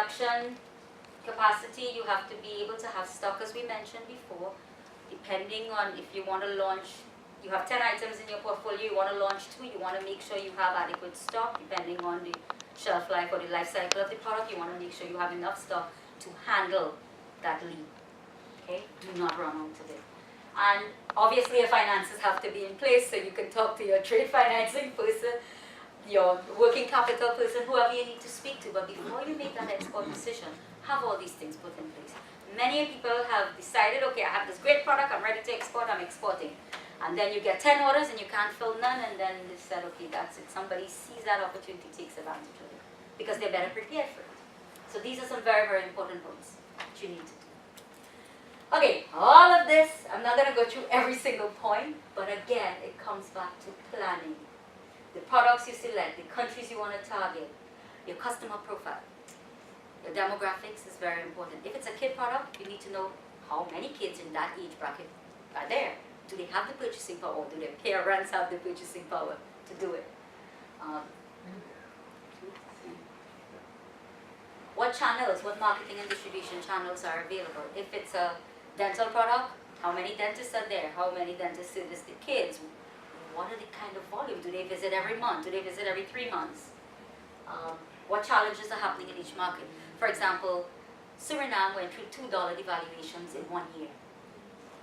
production capacity, you have to be able to have stock, as we mentioned before, depending on if you want to launch, you have 10 items in your portfolio, you want to launch 2, you want to make sure you have adequate stock, depending on the shelf life or the life cycle of the product, you want to make sure you have enough stock to handle that lead. Okay, do not run out of it. And obviously your finances have to be in place, so you can talk to your trade financing person, your working capital person, whoever you need to speak to. But before you make that export decision, have all these things put in place. Many people have decided, okay, I have this great product, I'm ready to export, I'm exporting. And then you get 10 orders and you can't fill none, and then they said, okay, that's it. Somebody sees that opportunity, takes advantage of it, because they're better prepared for it. So these are some very, very important points that you need to do. Okay, all of this, I'm not going to go through every single point, but again, it comes back to planning. The products you select, the countries you want to target, your customer profile, your demographics is very important. If it's a kid product, you need to know how many kids in that age bracket are there. Do they have the purchasing power, or do their parents have the purchasing power to do it? What channels, what marketing and distribution channels are available? If it's a dental product, how many dentists are there? How many dentists service the kids? What are the kind of volume? Do they visit every month? Do they visit every 3 months? What challenges are happening in each market? For example, Suriname went through $2 devaluations in 1 year.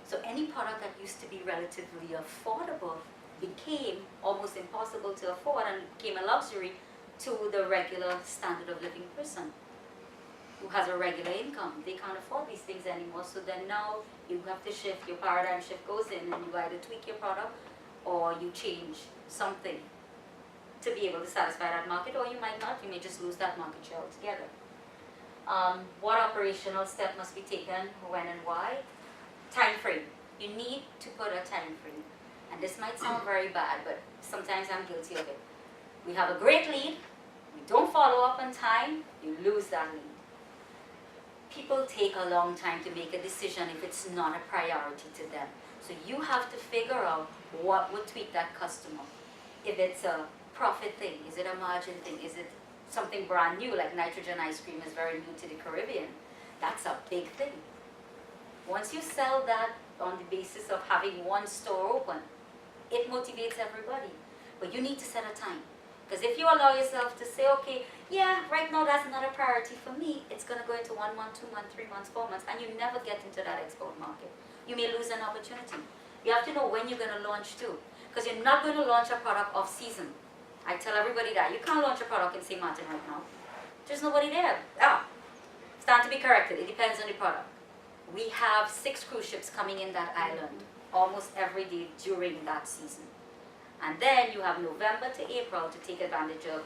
So any product that used to be relatively affordable became almost impossible to afford and became a luxury to the regular standard of living person who has a regular income. They can't afford these things anymore, so then now you have to shift, your paradigm shift goes in, and you either tweak your product or you change something to be able to satisfy that market, or you might not, you may just lose that market share altogether. What operational step must be taken, when and why? Time frame. You need to put a time frame. And this might sound very bad, but sometimes I'm guilty of it. We have a great lead, we don't follow up on time, you lose that lead. People take a long time to make a decision if it's not a priority to them. So you have to figure out what would tweak that customer. If it's a profit thing, is it a margin thing, is it something brand new, like nitrogen ice cream is very new to the Caribbean? That's a big thing. Once you sell that on the basis of having one store open, it motivates everybody. But you need to set a time. Because if you allow yourself to say, okay, yeah, right now that's not a priority for me, it's going to go into 1 month, 2 months, 3 months, 4 months, and you never get into that export market. You may lose an opportunity. You have to know when you're going to launch too. Because you're not going to launch a product off season. I tell everybody that. You can't launch a product in St. Martin right now. There's nobody there. Stand to be corrected. It depends on the product. We have 6 cruise ships coming in that island almost every day during that season. And then you have November to April to take advantage of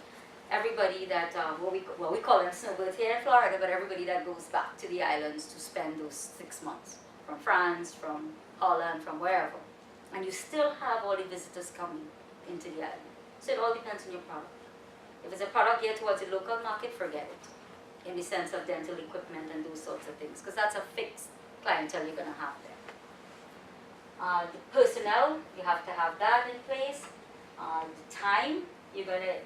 everybody that, what we call them snowbirds here in Florida, but everybody that goes back to the islands to spend those 6 months. From France, from Holland, from wherever. And you still have all the visitors coming into the island. So it all depends on your product. If it's a product geared towards the local market, forget it. In the sense of dental equipment and those sorts of things. Because that's a fixed clientele you're going to have there. The personnel, you have to have that in place. The time you're going to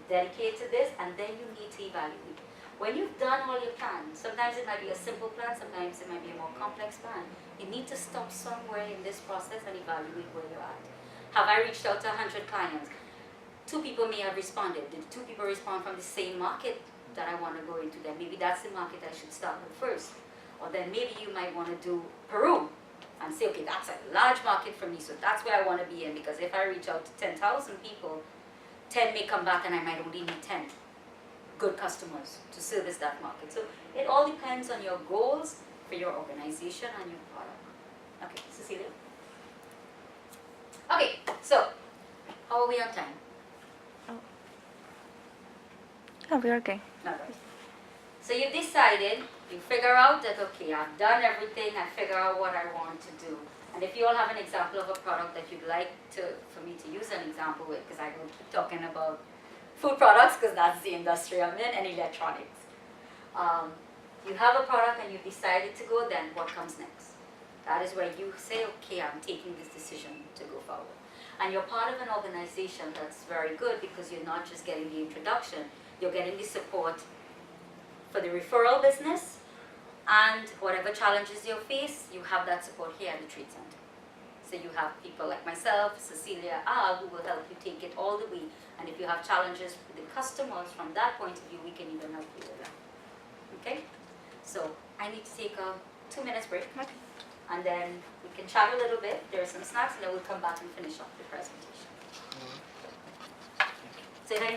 dedicate to this, and then you need to evaluate. When you've done all your plans, sometimes it might be a simple plan, sometimes it might be a more complex plan. You need to stop somewhere in this process and evaluate where you're at. Have I reached out to 100 clients? 2 people may have responded. Did 2 people respond from the same market that I want to go into? Then maybe that's the market I should start with first. Or then maybe you might want to do Peru and say, okay, that's a large market for me, so that's where I want to be in, because if I reach out to 10,000 people, 10 may come back and I might only need 10 good customers to service that market. So it all depends on your goals for your organization and your product. Okay, Cecilia? Okay, so how are we on time? Oh, we're okay. All right. So you decided, you figure out that, okay, I've done everything, I figure out what I want to do. And if you all have an example of a product that you'd like for me to use an example with, because I will keep talking about food products, because that's the industry I'm in, and electronics. You have a product and you've decided to go, then what comes next? That is where you say, okay, I'm taking this decision to go forward. And you're part of an organization that's very good, because you're not just getting the introduction, you're getting the support for the referral business, and whatever challenges you face, you have that support here at the Treat Center. So you have people like myself, Cecilia, who will help you take it all the way. And if you have challenges with the customers from that point of view, we can even help you with that. Okay? So I need to take a 2 minutes break. Okay. And then we can chat a little bit. There are some snacks, and then we'll come back and finish up the presentation. So if any